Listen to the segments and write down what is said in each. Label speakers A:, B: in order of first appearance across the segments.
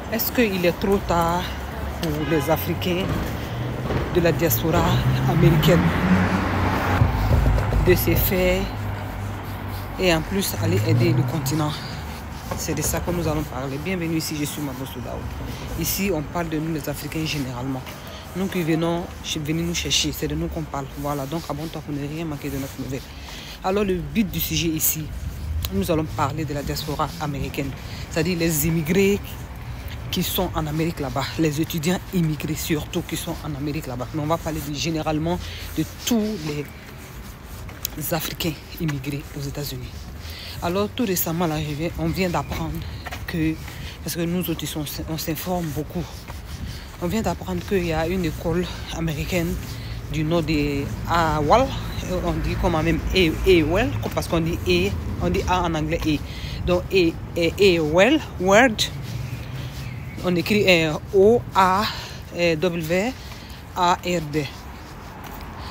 A: Est-ce qu'il est trop tard pour les Africains de la diaspora américaine de se faire et en plus aller aider le continent? C'est de ça que nous allons parler. Bienvenue ici, je suis Mabo Soudaou. Ici, on parle de nous les Africains généralement. Nous qui venons nous chercher, c'est de nous qu'on parle. Voilà, donc abonne-toi pour ne rien manquer de notre nouvelle. Alors le but du sujet ici, nous allons parler de la diaspora américaine. C'est-à-dire les immigrés qui sont en Amérique là-bas, les étudiants immigrés surtout qui sont en Amérique là-bas. Mais on va parler généralement de tous les Africains immigrés aux États-Unis. Alors tout récemment, là, on vient d'apprendre que, parce que nous autres, on s'informe beaucoup, on vient d'apprendre qu'il y a une école américaine du nom de AWOL, on dit comment même AWOL, parce qu'on dit A, on dit A en anglais A. Donc AWOL, Word, on écrit O-A-W-A-R-D.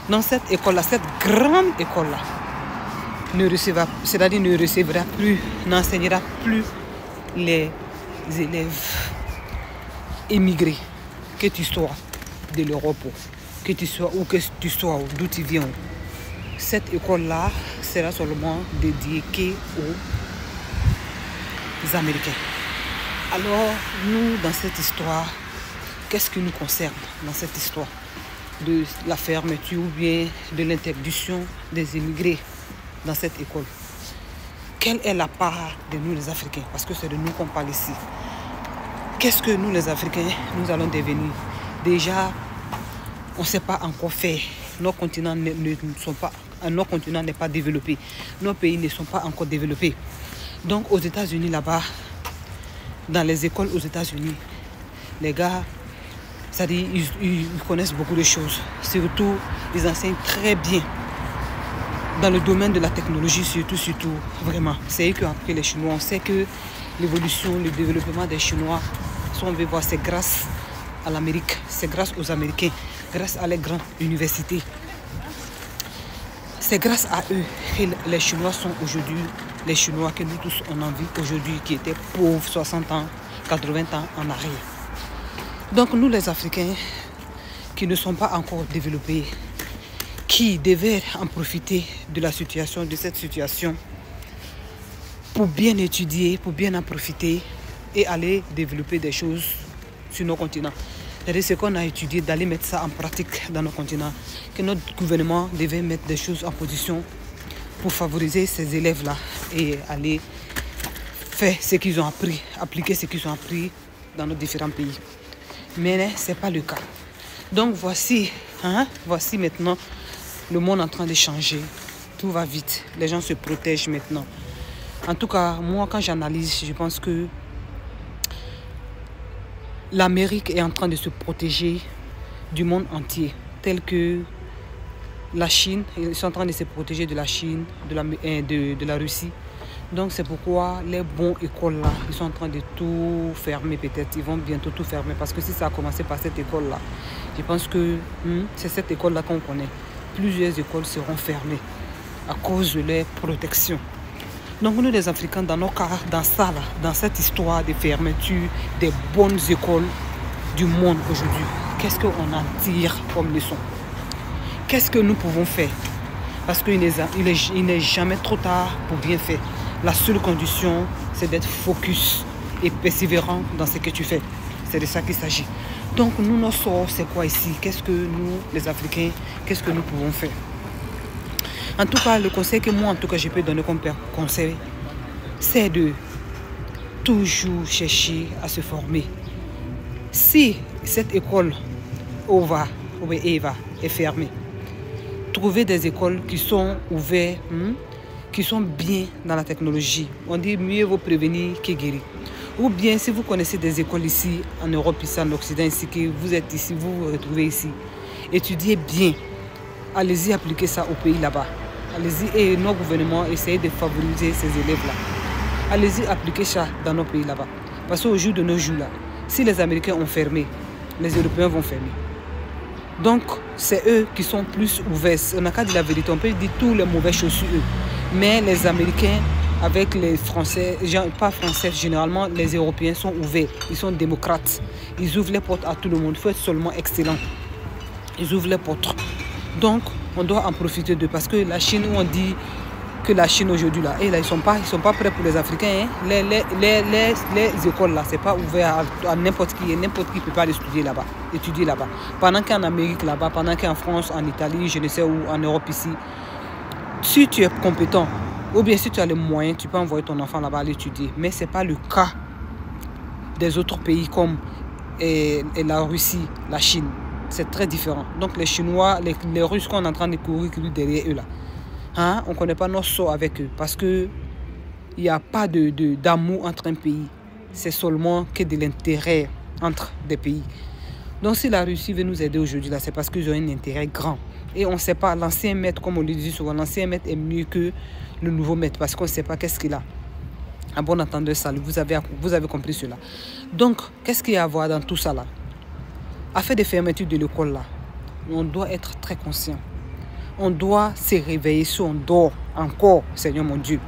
A: Dans cette école-là, cette grande école-là, ne recevra plus, n'enseignera plus les élèves émigrés, que tu sois de l'Europe, que tu sois ou que tu sois d'où tu viens. Cette école-là sera seulement dédiée aux Américains. Alors, nous, dans cette histoire, qu'est-ce qui nous concerne dans cette histoire de la fermeture ou bien de l'interdiction des immigrés dans cette école? Quelle est la part de nous les Africains? Parce que c'est de nous qu'on parle ici. Qu'est-ce que nous les Africains, nous allons devenir? Déjà, on ne sait pas encore faire. Nos continents notre continent n'est pas développé. Nos pays ne sont pas encore développés. Donc aux États-Unis là-bas, dans les écoles aux États-Unis, les gars, c'est-à-dire ils connaissent beaucoup de choses. Surtout, ils enseignent très bien. Dans le domaine de la technologie, surtout, vraiment. C'est eux qui ont appris les Chinois. On sait que l'évolution, le développement des Chinois, si on veut voir, c'est grâce à l'Amérique, c'est grâce aux Américains, grâce à les grandes universités. C'est grâce à eux que les Chinois sont aujourd'hui les Chinois que nous tous on envie aujourd'hui, qui étaient pauvres 60 ans, 80 ans en arrière. Donc nous les Africains qui ne sont pas encore développés, qui devaient en profiter de cette situation pour bien étudier, pour bien en profiter et aller développer des choses sur nos continents. C'est ce qu'on a étudié, d'aller mettre ça en pratique dans nos continents, que notre gouvernement devait mettre des choses en position pour favoriser ces élèves-là et aller faire ce qu'ils ont appris, appliquer ce qu'ils ont appris dans nos différents pays. Mais ce n'est pas le cas. Donc voici maintenant le monde en train de changer. Tout va vite. Les gens se protègent maintenant. En tout cas, moi, quand j'analyse, je pense que l'Amérique est en train de se protéger du monde entier, tel que la Chine. Ils sont en train de se protéger de la Chine, de la Russie. Donc c'est pourquoi les bons écoles là, ils sont en train de tout fermer peut-être. Ils vont bientôt tout fermer parce que si ça a commencé par cette école là, je pense que c'est cette école là qu'on connaît. Plusieurs écoles seront fermées à cause de leur protection. Donc nous les Africains, dans nos cas, dans cette histoire de fermeture des bonnes écoles du monde aujourd'hui, qu'est-ce qu'on en tire comme leçon? Qu'est-ce que nous pouvons faire? Parce qu'il n'est jamais trop tard pour bien faire. La seule condition, c'est d'être focus et persévérant dans ce que tu fais. C'est de ça qu'il s'agit. Donc nous, notre sort, c'est quoi ici? Qu'est-ce que nous, les Africains, qu'est-ce que nous pouvons faire? En tout cas, le conseil que moi, en tout cas, je peux donner comme conseil, c'est de toujours chercher à se former. Si cette école Eva est fermée, trouver des écoles qui sont ouvertes, qui sont bien dans la technologie. On dit mieux vaut prévenir que guérir. Ou bien si vous connaissez des écoles ici en Europe, ici en Occident, ici, que vous êtes ici, vous vous retrouvez ici, étudiez bien. Allez-y appliquer ça au pays là-bas. Allez-y et nos gouvernements essayent de favoriser ces élèves-là. Allez-y appliquer ça dans nos pays là-bas. Parce qu'au jour de nos jours là, si les Américains ont fermé, les Européens vont fermer. Donc, c'est eux qui sont plus ouverts. On n'a qu'à dire la vérité. On peut dire tous les mauvaises choses sur eux. Mais les Américains avec les Français, pas Français, généralement les Européens sont ouverts, ils sont démocrates. Ils ouvrent les portes à tout le monde, il faut être seulement excellent. Ils ouvrent les portes. Donc, on doit en profiter d'eux parce que la Chine, où on dit que la Chine aujourd'hui, là, et là, ils sont pas prêts pour les Africains. Hein. Les écoles, là, c'est pas ouvert à n'importe qui. N'importe qui peut pas aller étudier là-bas. Pendant qu'en Amérique, là-bas, pendant qu'en France, en Italie, je ne sais où, en Europe ici, si tu es compétent, ou bien si tu as les moyens, tu peux envoyer ton enfant là-bas à l'étudier. Mais ce n'est pas le cas des autres pays comme la Russie, la Chine. C'est très différent. Donc les Chinois, les Russes qu'on est en train de courir derrière eux là, hein, on ne connaît pas notre sort avec eux parce qu'il n'y a pas d'amour entre un pays. C'est seulement que de l'intérêt entre des pays. Donc si la Russie veut nous aider aujourd'hui, c'est parce qu'ils ont un intérêt grand. Et on ne sait pas, l'ancien maître, comme on le dit souvent, l'ancien maître est mieux que le nouveau maître parce qu'on ne sait pas qu'est-ce qu'il a. Un bon entendeur, salut, vous avez compris cela. Donc, qu'est-ce qu'il y a à voir dans tout ça là? Afin de fermeture de l'école là, on doit être très conscient. On doit se réveiller si on dort encore, Seigneur mon Dieu.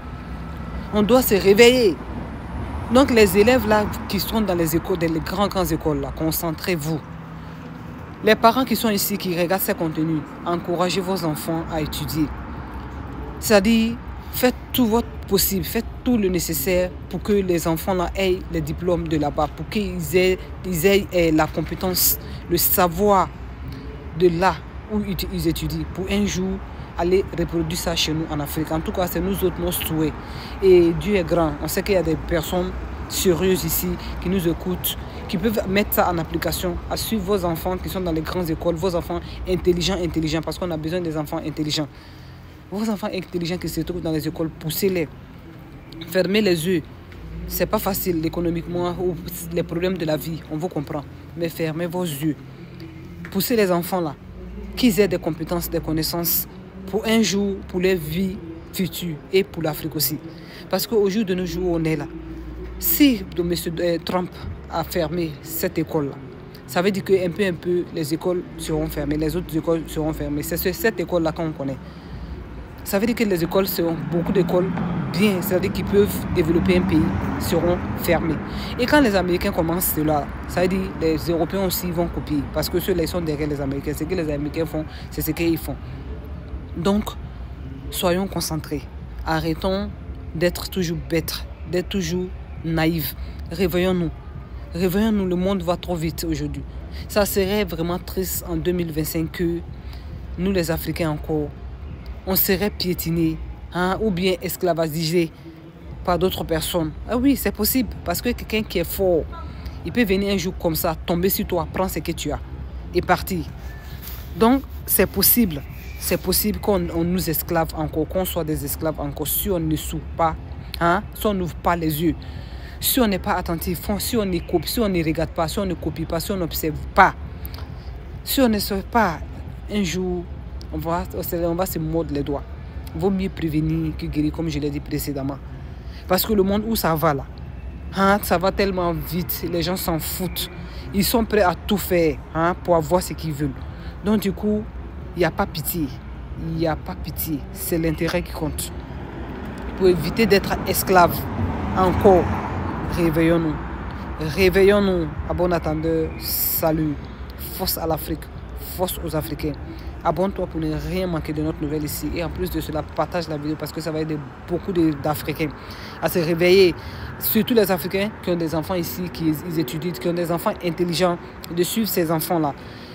A: On doit se réveiller. Donc les élèves là qui sont dans les écoles, dans les grandes écoles là, concentrez-vous. Les parents qui sont ici, qui regardent ces contenus, encouragez vos enfants à étudier. C'est-à-dire, faites tout votre possible, faites tout le nécessaire pour que les enfants là aient les diplômes de là-bas, pour qu'ils aient la compétence, le savoir de là où ils étudient, pour un jour aller reproduire ça chez nous en Afrique. En tout cas, c'est nous autres nos souhaits. Et Dieu est grand. On sait qu'il y a des personnes sérieuses ici qui nous écoutent, qui peuvent mettre ça en application, à suivre vos enfants qui sont dans les grandes écoles, vos enfants intelligents, parce qu'on a besoin des enfants intelligents. Vos enfants intelligents qui se trouvent dans les écoles, poussez-les. Fermez les yeux. C'est pas facile économiquement ou les problèmes de la vie, on vous comprend. Mais fermez vos yeux. Poussez les enfants là, qu'ils aient des compétences, des connaissances pour un jour, pour leur vie future et pour l'Afrique aussi. Parce qu'au jour de nos jours, on est là. Si M. Trump a fermé cette école-là, ça veut dire qu'un peu, les écoles seront fermées, les autres écoles seront fermées. C'est cette école-là qu'on connaît. Ça veut dire que les écoles seront, beaucoup d'écoles bien, c'est-à-dire qu'ils peuvent développer un pays, seront fermées. Et quand les Américains commencent cela, ça veut dire que les Européens aussi vont copier. Parce que ceux-là, ils sont derrière les Américains. Ce que les Américains font, c'est ce qu'ils font. Donc, soyons concentrés. Arrêtons d'être toujours bêtes, d'être toujours naïfs. Réveillons-nous. Réveillons-nous, le monde va trop vite aujourd'hui. Ça serait vraiment triste en 2025 que nous, les Africains encore, on serait piétinés, hein, ou bien esclavagisés par d'autres personnes. Ah oui, c'est possible, parce que quelqu'un qui est fort, il peut venir un jour comme ça, tomber sur toi, prendre ce que tu as et partir. Donc, c'est possible qu'on nous esclave encore, qu'on soit des esclaves encore, si on ne s'ouvre pas, hein, si on n'ouvre pas les yeux, si on n'est pas attentif, si on ne copie, si on ne regarde pas, si on ne copie pas, si on n'observe pas, si on ne sait pas, un jour, on va se mordre les doigts. Vaut mieux prévenir que guérir, comme je l'ai dit précédemment. Parce que le monde où ça va là, hein, ça va tellement vite, les gens s'en foutent. Ils sont prêts à tout faire, hein, pour avoir ce qu'ils veulent. Donc du coup, il n'y a pas pitié. Il n'y a pas pitié. C'est l'intérêt qui compte. Pour éviter d'être esclaves encore, réveillons-nous. Réveillons-nous. À bon attendeur, salut. Force à l'Afrique. Force aux Africains. Abonne-toi pour ne rien manquer de notre nouvelle ici. Et en plus de cela, partage la vidéo parce que ça va aider beaucoup d'Africains à se réveiller. Surtout les Africains qui ont des enfants ici, qui étudient, qui ont des enfants intelligents, de suivre ces enfants-là,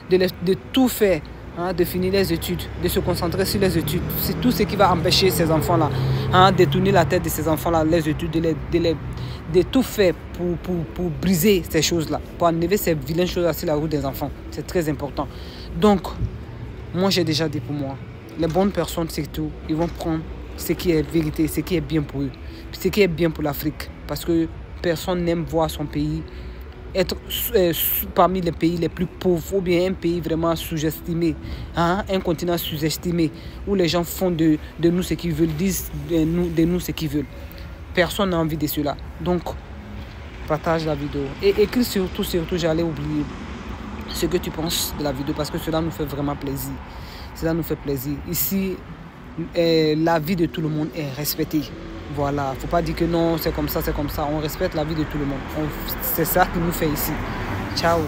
A: de tout faire, hein, de finir les études, de se concentrer sur les études. C'est tout ce qui va empêcher ces enfants-là, hein, de tourner la tête de ces enfants-là, les études, de tout faire pour briser ces choses-là, pour enlever ces vilaines choses-là sur la route des enfants. C'est très important. Donc, moi, j'ai déjà dit pour moi, les bonnes personnes, c'est tout, ils vont prendre ce qui est vérité, ce qui est bien pour eux, ce qui est bien pour l'Afrique. Parce que personne n'aime voir son pays être parmi les pays les plus pauvres ou bien un pays vraiment sous-estimé, hein, un continent sous-estimé, où les gens font de nous ce qu'ils veulent, disent de nous ce qu'ils veulent. Personne n'a envie de cela. Donc, partage la vidéo. Et écris surtout, j'allais oublier ce que tu penses de la vidéo parce que cela nous fait vraiment plaisir. Cela nous fait plaisir. Ici, la vie de tout le monde est respectée. Voilà, faut pas dire que non, c'est comme ça, c'est comme ça. On respecte la vie de tout le monde. C'est ça qui nous fait ici. Ciao.